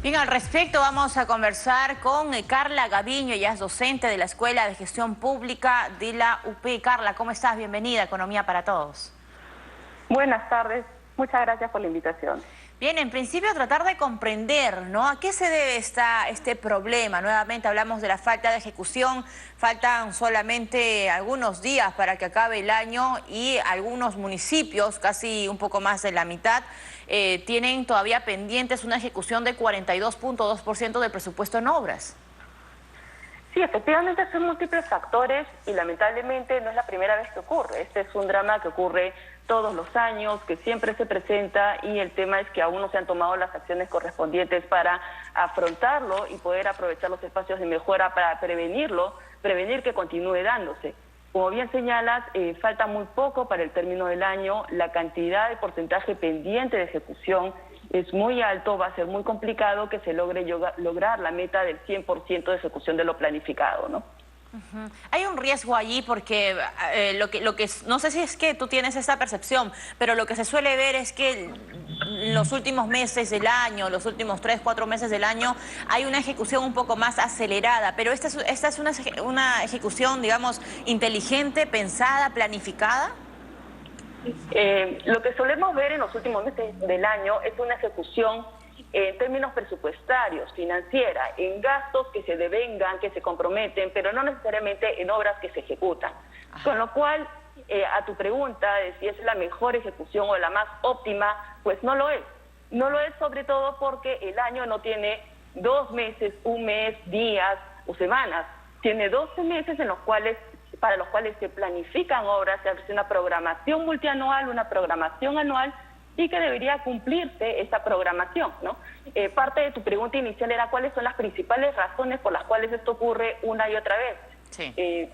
Bien, al respecto vamos a conversar con Carla Gaviño, ella es docente de la Escuela de Gestión Pública de la UP. Carla, ¿cómo estás? Bienvenida a Economía para Todos. Buenas tardes, muchas gracias por la invitación. Bien, en principio tratar de comprender, ¿no? ¿A qué se debe este problema? Nuevamente hablamos de la falta de ejecución, faltan solamente algunos días para que acabe el año y algunos municipios, casi un poco más de la mitad, tienen todavía pendientes una ejecución de 42.2% del presupuesto en obras. Sí, efectivamente son múltiples factores y lamentablemente no es la primera vez que ocurre. Este es un drama que ocurre todos los años, que siempre se presenta, y el tema es que aún no se han tomado las acciones correspondientes para afrontarlo y poder aprovechar los espacios de mejora para prevenir que continúe dándose. Como bien señalas, falta muy poco para el término del año, la cantidad de porcentaje pendiente de ejecución es muy alto, va a ser muy complicado que se logre lograr la meta del 100% de ejecución de lo planificado, ¿no? Hay un riesgo allí porque no sé si es que tú tienes esa percepción, pero lo que se suele ver es que los últimos meses del año, los últimos 3, 4 meses del año, hay una ejecución un poco más acelerada, pero esta es una ejecución, digamos, inteligente, pensada, planificada. Lo que solemos ver en los últimos meses del año es una ejecución en términos presupuestarios, financiera, en gastos que se devengan, que se comprometen, pero no necesariamente en obras que se ejecutan. Con lo cual, a tu pregunta de si es la mejor ejecución o la más óptima, pues no lo es. No lo es sobre todo porque el año no tiene 2 meses, 1 mes, días o semanas. Tiene 12 meses para los cuales se planifican obras, se hace una programación multianual, una programación anual, y que debería cumplirse esa programación, ¿no? Parte de tu pregunta inicial era cuáles son las principales razones por las cuales esto ocurre una y otra vez. Sí.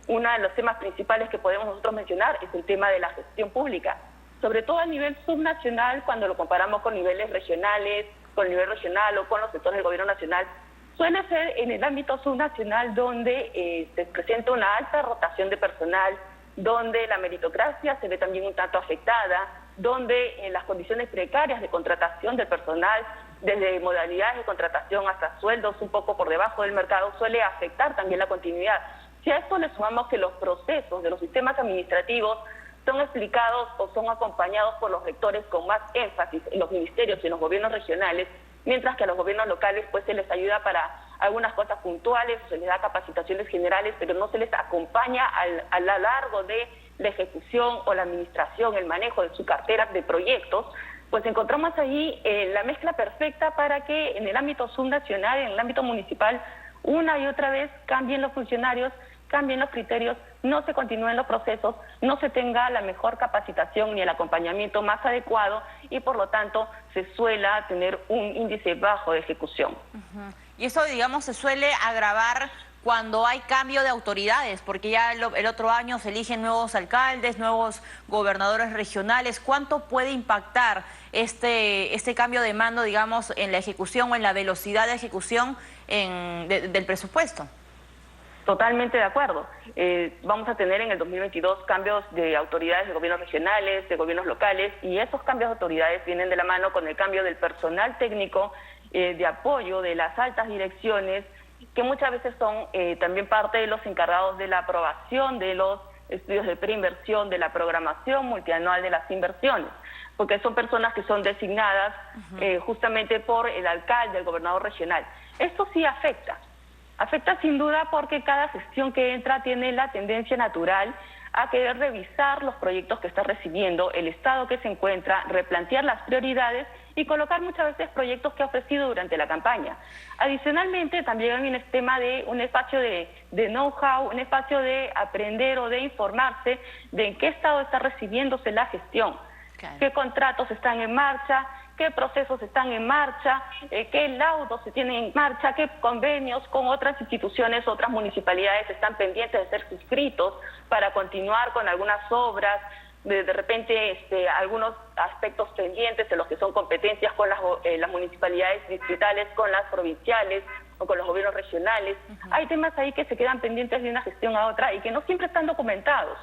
Uno de los temas principales que podemos nosotros mencionar es el tema de la gestión pública, sobre todo a nivel subnacional, cuando lo comparamos con niveles regionales, con el nivel regional o con los sectores del gobierno nacional. Suele ser en el ámbito subnacional donde se presenta una alta rotación de personal, donde la meritocracia se ve también un tanto afectada, donde las condiciones precarias de contratación del personal, desde modalidades de contratación hasta sueldos un poco por debajo del mercado, suele afectar también la continuidad. Si a esto le sumamos que los procesos de los sistemas administrativos son explicados o son acompañados por los rectores con más énfasis en los ministerios y en los gobiernos regionales, mientras que a los gobiernos locales pues se les ayuda para algunas cosas puntuales, se les da capacitaciones generales, pero no se les acompaña a lo largo de la ejecución o la administración, el manejo de su cartera de proyectos, pues encontramos ahí la mezcla perfecta para que en el ámbito subnacional, en el ámbito municipal, una y otra vez cambien los funcionarios, cambien los criterios, no se continúen los procesos, no se tenga la mejor capacitación ni el acompañamiento más adecuado y por lo tanto se suela tener un índice bajo de ejecución. Y eso, digamos, se suele agravar cuando hay cambio de autoridades, porque ya el otro año se eligen nuevos alcaldes, nuevos gobernadores regionales. ¿Cuánto puede impactar este cambio de mando, digamos, en la ejecución o en la velocidad de ejecución del presupuesto? Totalmente de acuerdo. Vamos a tener en el 2022 cambios de autoridades de gobiernos regionales, de gobiernos locales, y esos cambios de autoridades vienen de la mano con el cambio del personal técnico de apoyo de las altas direcciones, que muchas veces son también parte de los encargados de la aprobación de los estudios de preinversión, de la programación multianual de las inversiones, porque son personas que son designadas justamente por el alcalde, el gobernador regional. Esto sí afecta sin duda porque cada gestión que entra tiene la tendencia natural a querer revisar los proyectos que está recibiendo, el estado que se encuentra, replantear las prioridades y colocar muchas veces proyectos que ha ofrecido durante la campaña. Adicionalmente, también hay un tema de un espacio de know-how, un espacio de aprender o de informarse de en qué estado está recibiéndose la gestión, claro, qué contratos están en marcha, qué procesos están en marcha, qué laudos se tienen en marcha, qué convenios con otras instituciones, otras municipalidades están pendientes de ser suscritos para continuar con algunas obras, de repente algunos aspectos pendientes de los que son competencias con las municipalidades distritales, con las provinciales o con los gobiernos regionales. Hay temas ahí que se quedan pendientes de una gestión a otra y que no siempre están documentados.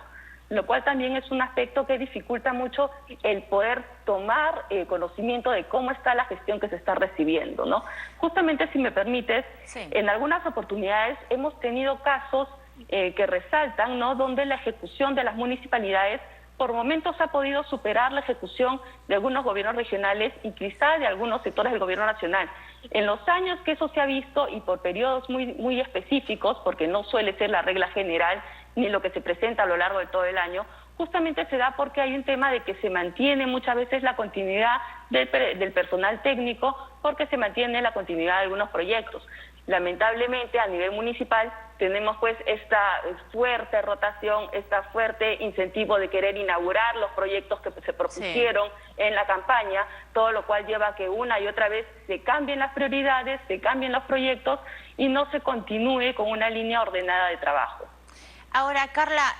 lo cual también es un aspecto que dificulta mucho el poder tomar conocimiento de cómo está la gestión que se está recibiendo, ¿no? Justamente, si me permites, Sí. en algunas oportunidades hemos tenido casos que resaltan, ¿no?, donde la ejecución de las municipalidades por momentos ha podido superar la ejecución de algunos gobiernos regionales y quizá de algunos sectores del gobierno nacional. En los años que eso se ha visto y por periodos muy específicos, porque no suele ser la regla general ni lo que se presenta a lo largo de todo el año, justamente se da porque hay un tema de que se mantiene muchas veces la continuidad del personal técnico, porque se mantiene la continuidad de algunos proyectos. Lamentablemente, a nivel municipal, tenemos pues esta fuerte rotación, esta fuerte incentivo de querer inaugurar los proyectos que se propusieron en la campaña, todo lo cual lleva a que una y otra vez se cambien las prioridades, se cambien los proyectos y no se continúe con una línea ordenada de trabajo. Ahora, Carla,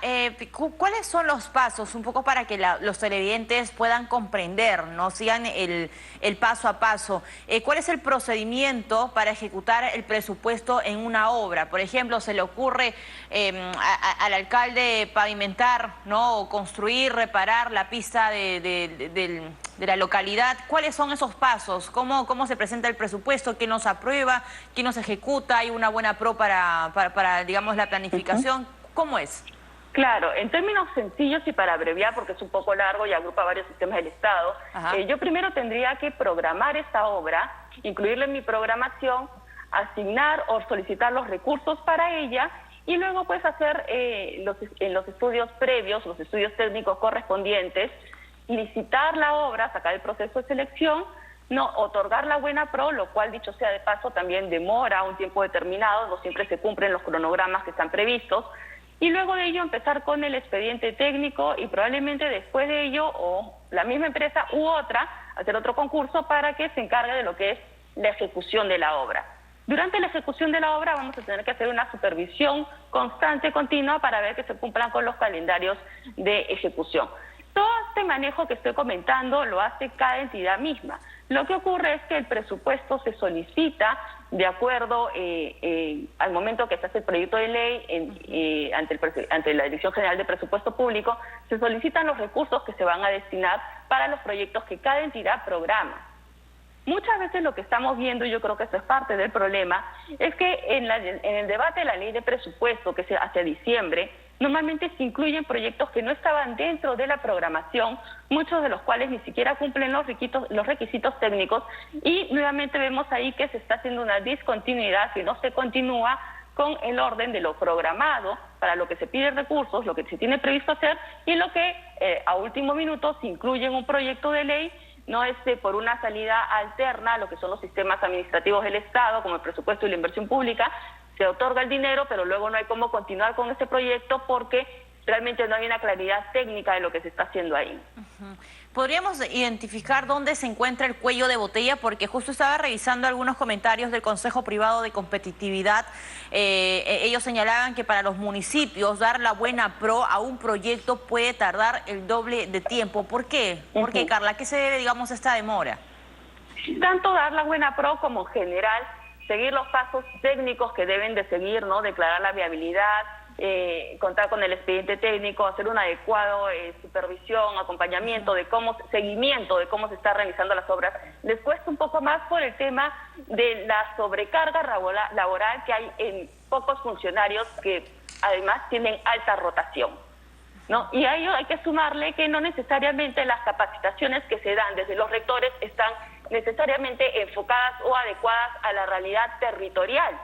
¿cuáles son los pasos, un poco para que los televidentes puedan comprender, no sigan el paso a paso? ¿Cuál es el procedimiento para ejecutar el presupuesto en una obra? Por ejemplo, ¿se le ocurre al alcalde pavimentar, ¿no?, o construir, reparar la pista de la localidad? ¿Cuáles son esos pasos? ¿Cómo se presenta el presupuesto? ¿Quién nos aprueba? ¿Quién nos ejecuta? ¿Hay una buena pro para digamos, la planificación? ¿Cómo es? Claro, en términos sencillos y para abreviar, porque es un poco largo y agrupa varios sistemas del Estado, yo primero tendría que programar esta obra, incluirla en mi programación, asignar o solicitar los recursos para ella y luego pues hacer los estudios previos, los estudios técnicos correspondientes, licitar la obra, sacar el proceso de selección, no otorgar la buena pro, lo cual, dicho sea de paso, también demora un tiempo determinado, no siempre se cumplen los cronogramas que están previstos, y luego de ello empezar con el expediente técnico y probablemente después de ello o la misma empresa u otra hacer otro concurso para que se encargue de lo que es la ejecución de la obra. Durante la ejecución de la obra vamos a tener que hacer una supervisión constante, continua, para ver que se cumplan con los calendarios de ejecución. Todo este manejo que estoy comentando lo hace cada entidad misma. Lo que ocurre es que el presupuesto se solicita de acuerdo al momento que se hace el proyecto de ley ante la Dirección General de Presupuesto Público, se solicitan los recursos que se van a destinar para los proyectos que cada entidad programa. Muchas veces lo que estamos viendo, y yo creo que eso es parte del problema, es que en el debate de la ley de presupuesto que se hace diciembre, normalmente se incluyen proyectos que no estaban dentro de la programación, muchos de los cuales ni siquiera cumplen los requisitos técnicos, y nuevamente vemos ahí que se está haciendo una discontinuidad, que no se continúa con el orden de lo programado para lo que se pide recursos, lo que se tiene previsto hacer, y lo que a último minuto se incluye en un proyecto de ley, no es por una salida alterna a lo que son los sistemas administrativos del Estado, como el presupuesto y la inversión pública. Se otorga el dinero, pero luego no hay cómo continuar con este proyecto porque realmente no hay una claridad técnica de lo que se está haciendo ahí. ¿Podríamos identificar dónde se encuentra el cuello de botella? Porque justo estaba revisando algunos comentarios del Consejo Privado de Competitividad. Ellos señalaban que para los municipios dar la buena pro a un proyecto puede tardar el doble de tiempo. ¿Por qué? ¿Por qué, Carla? ¿A qué se debe, digamos, esta demora? Tanto dar la buena pro como general, seguir los pasos técnicos que deben de seguir, ¿no? Declarar la viabilidad, contar con el expediente técnico, hacer un adecuado supervisión, acompañamiento, seguimiento de cómo se están realizando las obras. Les cuesta un poco más por el tema de la sobrecarga laboral que hay en pocos funcionarios que además tienen alta rotación, ¿no? Y a ello hay que sumarle que no necesariamente las capacitaciones que se dan desde los rectores están necesariamente enfocadas o adecuadas a la realidad territorial.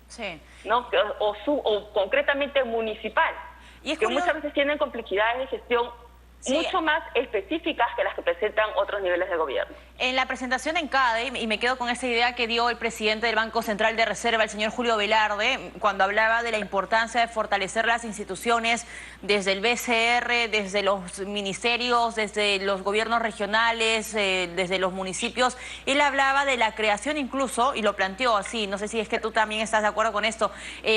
Sí. ¿No? O concretamente municipal, y es que muchas veces tienen complejidades de gestión mucho más específicas que las que presentan otros niveles de gobierno. En la presentación en CADE, y me quedo con esa idea que dio el presidente del Banco Central de Reserva, el señor Julio Velarde, cuando hablaba de la importancia de fortalecer las instituciones desde el BCR, desde los ministerios, desde los gobiernos regionales, desde los municipios. Él hablaba de la creación incluso, y lo planteó así, no sé si es que tú también estás de acuerdo con esto,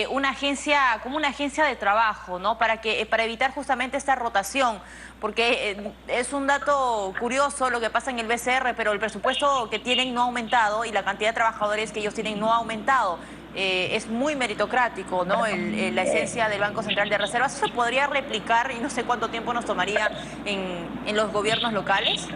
una agencia, como una agencia de trabajo, ¿no? Para evitar justamente esta rotación, porque es un dato curioso lo que pasa en el BCR, pero el presupuesto que tienen no ha aumentado y la cantidad de trabajadores que ellos tienen no ha aumentado. es muy meritocrático, ¿no? La esencia del Banco Central de Reservas. ¿Eso se podría replicar y no sé cuánto tiempo nos tomaría en los gobiernos locales?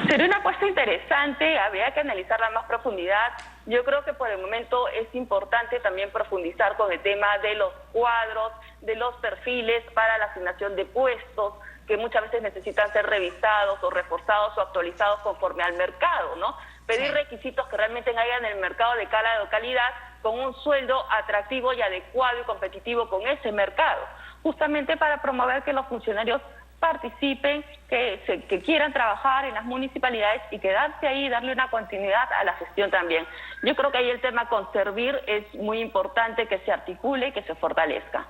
Sería una apuesta interesante, habría que analizarla a más profundidad. Yo creo que por el momento es importante también profundizar con el tema de los cuadros, de los perfiles para la asignación de puestos, que muchas veces necesitan ser revisados o reforzados o actualizados conforme al mercado, ¿no? Pedir requisitos que realmente hayan en el mercado de cada localidad con un sueldo atractivo y adecuado y competitivo con ese mercado, justamente para promover que los funcionarios participen, que quieran trabajar en las municipalidades y quedarse ahí y darle una continuidad a la gestión también. Yo creo que ahí el tema conservar es muy importante, que se articule y que se fortalezca.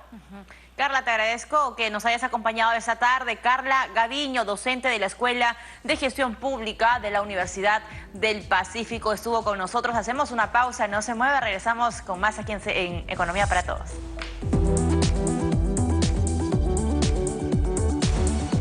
Carla, te agradezco que nos hayas acompañado esta tarde. Carla Gaviño, docente de la Escuela de Gestión Pública de la Universidad del Pacífico, estuvo con nosotros. Hacemos una pausa, no se mueva, regresamos con más aquí en Economía para Todos.